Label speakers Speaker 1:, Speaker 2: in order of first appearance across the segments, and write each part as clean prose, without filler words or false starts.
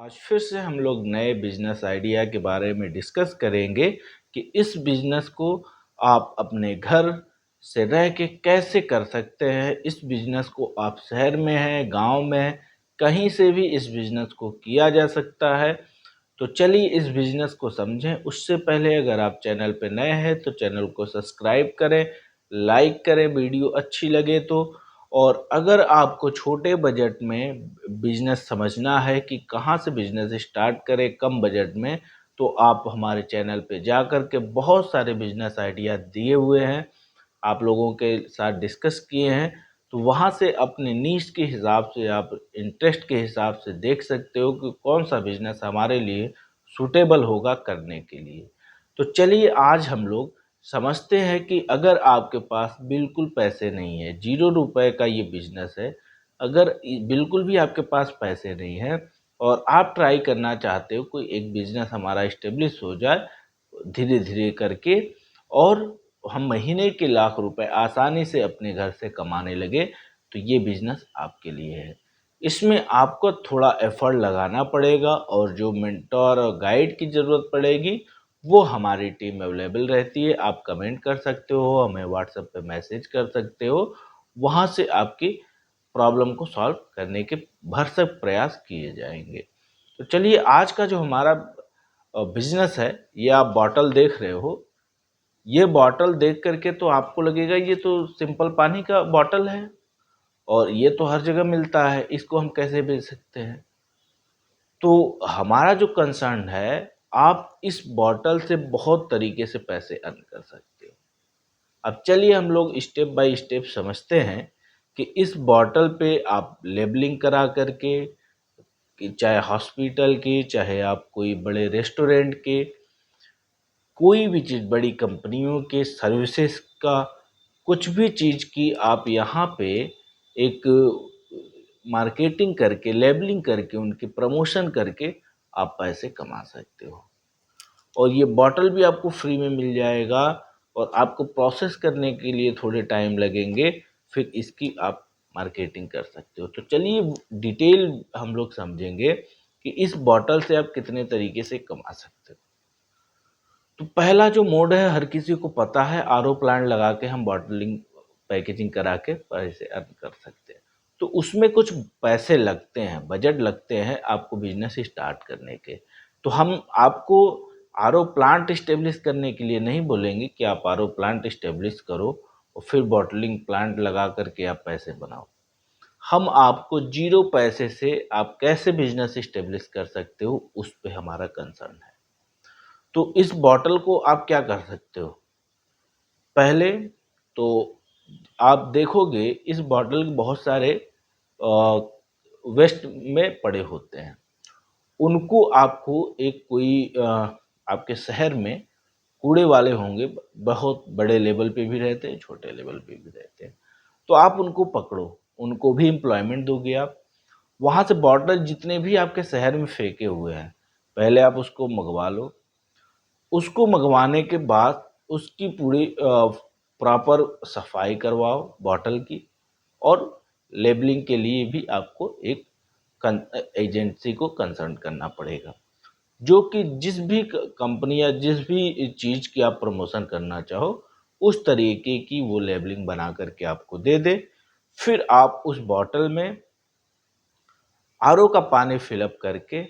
Speaker 1: आज फिर से हम लोग नए बिजनेस आइडिया के बारे में डिस्कस करेंगे कि इस बिजनेस को आप अपने घर से रह के कैसे कर सकते हैं। इस बिजनेस को आप शहर में हैं, गांव में हैं, कहीं से भी इस बिजनेस को किया जा सकता है। तो चलिए इस बिजनेस को समझें। उससे पहले अगर आप चैनल पे नए हैं तो चैनल को सब्सक्राइब करें, लाइक करें वीडियो अच्छी लगे तो। और अगर आपको छोटे बजट में बिजनेस समझना है कि कहाँ से बिजनेस स्टार्ट करें कम बजट में, तो आप हमारे चैनल पे जा कर के बहुत सारे बिजनेस आइडिया दिए हुए हैं, आप लोगों के साथ डिस्कस किए हैं। तो वहाँ से अपने नीश के हिसाब से, आप इंटरेस्ट के हिसाब से देख सकते हो कि कौन सा बिजनेस हमारे लिए सूटेबल होगा करने के लिए। तो चलिए आज हम लोग समझते हैं कि अगर आपके पास बिल्कुल पैसे नहीं है, 0 रुपए का ये बिजनेस है। अगर बिल्कुल भी आपके पास पैसे नहीं है और आप ट्राई करना चाहते हो कोई एक बिजनेस हमारा इस्टेब्लिश हो जाए धीरे धीरे करके, और हम महीने के लाख रुपए आसानी से अपने घर से कमाने लगे, तो ये बिजनेस आपके लिए है। इसमें आपको थोड़ा एफर्ट लगाना पड़ेगा और जो मेंटोर और गाइड की ज़रूरत पड़ेगी वो हमारी टीम अवेलेबल रहती है। आप कमेंट कर सकते हो, हमें व्हाट्सएप पे मैसेज कर सकते हो, वहाँ से आपकी प्रॉब्लम को सॉल्व करने के भरसक प्रयास किए जाएंगे। तो चलिए आज का जो हमारा बिजनेस है, ये आप बॉटल देख रहे हो। ये बॉटल देख करके तो आपको लगेगा ये तो सिंपल पानी का बॉटल है और ये तो हर जगह मिलता है, इसको हम कैसे बेच सकते हैं। तो हमारा जो कंसर्न है, आप इस बॉटल से बहुत तरीके से पैसे अर्न कर सकते हो। अब चलिए हम लोग स्टेप बाय स्टेप समझते हैं कि इस बॉटल पे आप लेबलिंग करा करके, कि चाहे हॉस्पिटल की, चाहे आप कोई बड़े रेस्टोरेंट के, कोई भी चीज़, बड़ी कंपनियों के सर्विसेज का, कुछ भी चीज़ की आप यहाँ पे एक मार्केटिंग करके, लेबलिंग करके, उनकी प्रमोशन करके आप पैसे कमा सकते हो। और ये बॉटल भी आपको फ्री में मिल जाएगा और आपको प्रोसेस करने के लिए थोड़े टाइम लगेंगे, फिर इसकी आप मार्केटिंग कर सकते हो। तो चलिए डिटेल हम लोग समझेंगे कि इस बॉटल से आप कितने तरीके से कमा सकते हो। तो पहला जो मोड है, हर किसी को पता है, आरओ प्लांट लगा के हम बॉटलिंग पैकेजिंग करा के पैसे अर्न कर सकते हैं। तो उसमें कुछ पैसे लगते हैं, बजट लगते हैं आपको बिजनेस स्टार्ट करने के। तो हम आपको आरओ प्लांट इस्टेब्लिश करने के लिए नहीं बोलेंगे कि आप आरओ प्लांट इस्टेब्लिश करो और फिर बॉटलिंग प्लांट लगा करके आप पैसे बनाओ। हम आपको 0 पैसे से आप कैसे बिजनेस इस्टेब्लिश कर सकते हो उस पे हमारा कंसर्न है। तो इस बॉटल को आप क्या कर सकते हो, पहले तो आप देखोगे इस बॉटल के बहुत सारे वेस्ट में पड़े होते हैं। उनको आपको एक कोई आपके शहर में कूड़े वाले होंगे, बहुत बड़े लेवल पे भी रहते हैं, छोटे लेवल पे भी रहते हैं। तो आप उनको पकड़ो, उनको भी एम्प्लॉयमेंट दोगे आप। वहाँ से बॉटल जितने भी आपके शहर में फेंके हुए हैं, पहले आप उसको मंगवा लो। उसको मंगवाने के बाद उसकी पूरी प्रॉपर सफाई करवाओ बॉटल की, और लेबलिंग के लिए भी आपको एक एजेंसी को कंसल्ट करना पड़ेगा, जो कि जिस भी कंपनी या जिस भी चीज़ की आप प्रमोशन करना चाहो उस तरीके की वो लेबलिंग बना करके आपको दे दे। फिर आप उस बॉटल में आरओ का पानी फिलअप करके,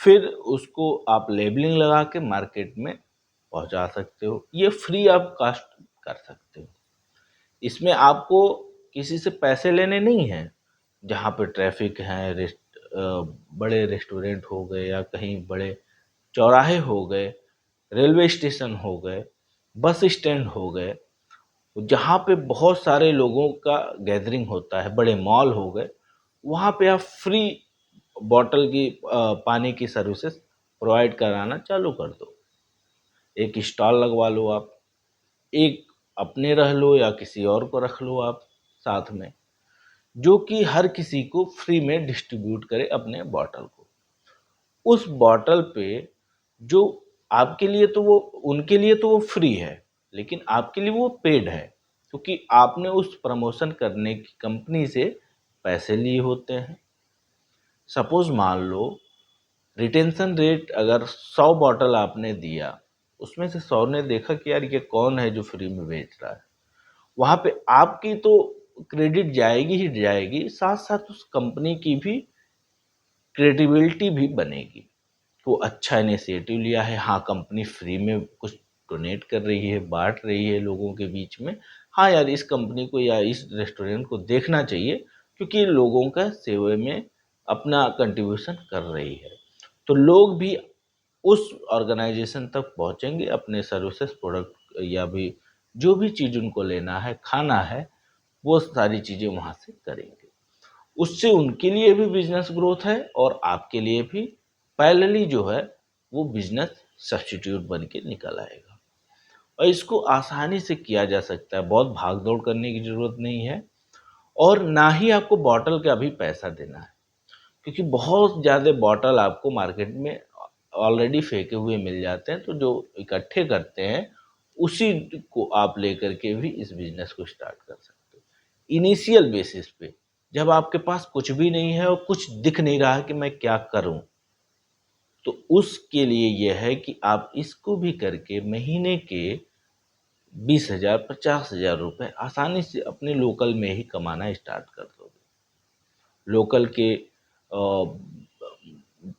Speaker 1: फिर उसको आप लेबलिंग लगा के मार्केट में पहुंचा सकते हो। ये फ्री ऑफ कास्ट कर सकते हो। इसमें आपको किसी से पैसे लेने नहीं हैं। जहाँ पे ट्रैफिक है, बड़े रेस्टोरेंट हो गए या कहीं बड़े चौराहे हो गए, रेलवे स्टेशन हो गए, बस स्टैंड हो गए, जहाँ पे बहुत सारे लोगों का गैदरिंग होता है, बड़े मॉल हो गए, वहाँ पे आप फ्री बॉटल की पानी की सर्विसेज प्रोवाइड कराना चालू कर दो। एक स्टॉल लगवा लो आप, एक अपने रह लो या किसी और को रख लो आप साथ में, जो कि हर किसी को फ्री में डिस्ट्रीब्यूट करे अपने बॉटल को। उस बॉटल पे जो आपके लिए तो वो, उनके लिए तो वो फ्री है, लेकिन आपके लिए वो पेड है, क्योंकि आपने उस प्रमोशन करने की कंपनी से पैसे लिए होते हैं। सपोज मान लो रिटेंशन रेट अगर 100 बॉटल आपने दिया, उसमें से 100 ने देखा कि यार ये कौन है जो फ्री में बेच रहा है, वहाँ पे आपकी तो क्रेडिट जाएगी ही जाएगी, साथ साथ उस कंपनी की भी क्रेडिबिलिटी भी बनेगी। तो अच्छा इनिशिएटिव लिया है, हाँ कंपनी फ्री में कुछ डोनेट कर रही है, बांट रही है लोगों के बीच में। हाँ यार, इस कंपनी को या इस रेस्टोरेंट को देखना चाहिए, क्योंकि ये लोगों का सेवा में अपना कंट्रीब्यूशन कर रही है। तो लोग भी उस ऑर्गेनाइजेशन तक पहुंचेंगे, अपने सर्विसेज प्रोडक्ट या भी जो भी चीज़ उनको लेना है, खाना है, वो सारी चीज़ें वहाँ से करेंगे। उससे उनके लिए भी बिजनेस ग्रोथ है और आपके लिए भी पैरेलली जो है वो बिजनेस सब्स्टिट्यूट बन के निकल आएगा। और इसको आसानी से किया जा सकता है, बहुत भाग दौड़ करने की ज़रूरत नहीं है, और ना ही आपको बॉटल का भी पैसा देना है, क्योंकि बहुत ज़्यादा बॉटल आपको मार्केट में ऑलरेडी फेंके हुए मिल जाते हैं। तो जो इकट्ठे करते हैं उसी को आप लेकर के भी इस बिजनेस को स्टार्ट कर सकते हो इनिशियल बेसिस पे, जब आपके पास कुछ भी नहीं है और कुछ दिख नहीं रहा है कि मैं क्या करूं। तो उसके लिए यह है कि आप इसको भी करके महीने के 20,000 50,000 रुपए आसानी से अपने लोकल में ही कमाना स्टार्ट कर दोगे। लोकल के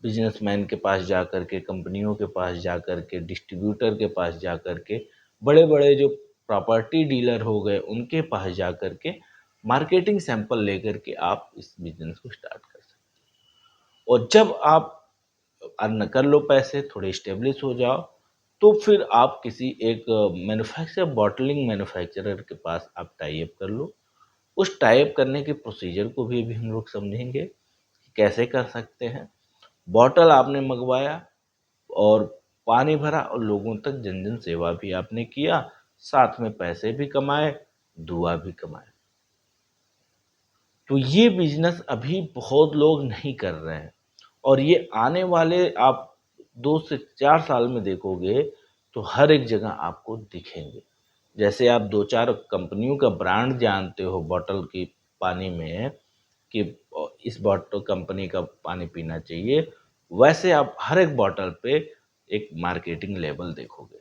Speaker 1: बिजनेसमैन के पास जा कर के, कंपनियों के पास जा कर के, डिस्ट्रीब्यूटर के पास जा कर के, बड़े बड़े जो प्रॉपर्टी डीलर हो गए उनके पास जा कर के मार्केटिंग सैंपल लेकर के आप इस बिजनेस को स्टार्ट कर सकते हो। और जब आप अर्न कर लो पैसे, थोड़े स्टेब्लिश हो जाओ, तो फिर आप किसी एक बॉटलिंग मैन्युफैक्चरर के पास आप टाई अप कर लो। उस टाई अप करने के प्रोसीजर को भी अभी हम लोग समझेंगे कि कैसे कर सकते हैं। बॉटल आपने मंगवाया और पानी भरा और लोगों तक जन जन सेवा भी आपने किया, साथ में पैसे भी कमाए, दुआ भी कमाए। तो ये बिजनेस अभी बहुत लोग नहीं कर रहे हैं, और ये आने वाले आप 2 से 4 साल में देखोगे तो हर एक जगह आपको दिखेंगे। जैसे आप 2-4 कंपनियों का ब्रांड जानते हो बॉटल की पानी में, कि इस बॉटल कंपनी का पानी पीना चाहिए, वैसे आप हर एक बॉटल पे एक मार्केटिंग लेबल देखोगे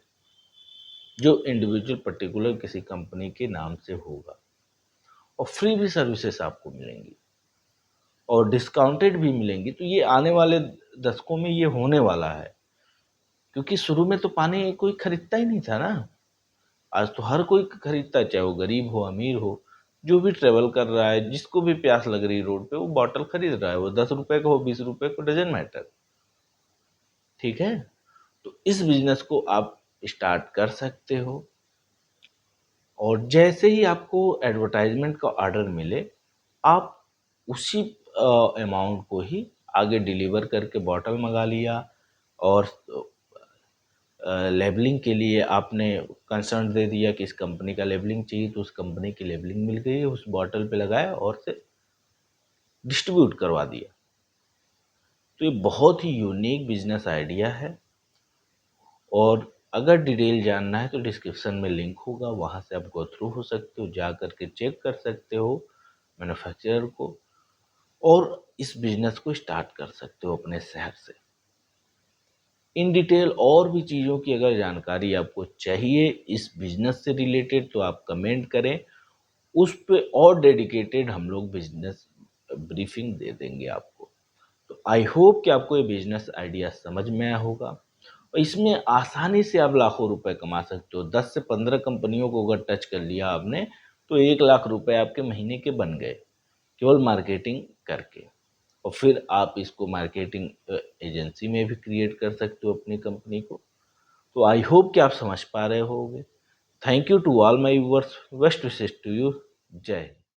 Speaker 1: जो इंडिविजुअल पर्टिकुलर किसी कंपनी के नाम से होगा, और फ्री भी सर्विसेज आपको मिलेंगी और डिस्काउंटेड भी मिलेंगी। तो ये आने वाले दशकों में ये होने वाला है, क्योंकि शुरू में तो पानी कोई खरीदता ही नहीं था ना। आज तो हर कोई खरीदता है, चाहे वो गरीब हो अमीर हो, जो भी ट्रेवल कर रहा है, जिसको भी प्यास लग रही है रोड पे, वो बॉटल खरीद रहा है, वो 10 रुपए का हो 20 रुपए को, डजेंट मैटर। ठीक है, तो इस बिजनेस को आप स्टार्ट कर सकते हो, और जैसे ही आपको एडवर्टाइजमेंट का ऑर्डर मिले, आप उसी अमाउंट को ही आगे डिलीवर करके बॉटल मंगा लिया, और लेबलिंग के लिए आपने कंसर्न दे दिया कि इस कंपनी का लेबलिंग चाहिए, तो उस कंपनी की लेबलिंग मिल गई, उस बॉटल पे लगाया और से डिस्ट्रीब्यूट करवा दिया। तो ये बहुत ही यूनिक बिजनेस आइडिया है, और अगर डिटेल जानना है तो डिस्क्रिप्शन में लिंक होगा, वहाँ से आप गो थ्रू हो सकते हो, जा कर के चेक कर सकते हो मैन्युफैक्चरर को, और इस बिजनेस को स्टार्ट कर सकते हो अपने शहर से। इन डिटेल और भी चीज़ों की अगर जानकारी आपको चाहिए इस बिजनेस से रिलेटेड, तो आप कमेंट करें, उस पे और डेडिकेटेड हम लोग बिजनेस ब्रीफिंग दे देंगे आपको। तो आई होप कि आपको ये बिजनेस आइडिया समझ में आया होगा, और इसमें आसानी से आप लाखों रुपए कमा सकते हो। 10 से 15 कंपनियों को अगर टच कर लिया आपने, तो 1 लाख रुपए आपके महीने के बन गए, केवल मार्केटिंग करके। और फिर आप इसको मार्केटिंग एजेंसी में भी क्रिएट कर सकते हो अपनी कंपनी को। तो आई होप कि आप समझ पा रहे होगे। Thank you to all my viewers, best wishes to you. जय हिंद।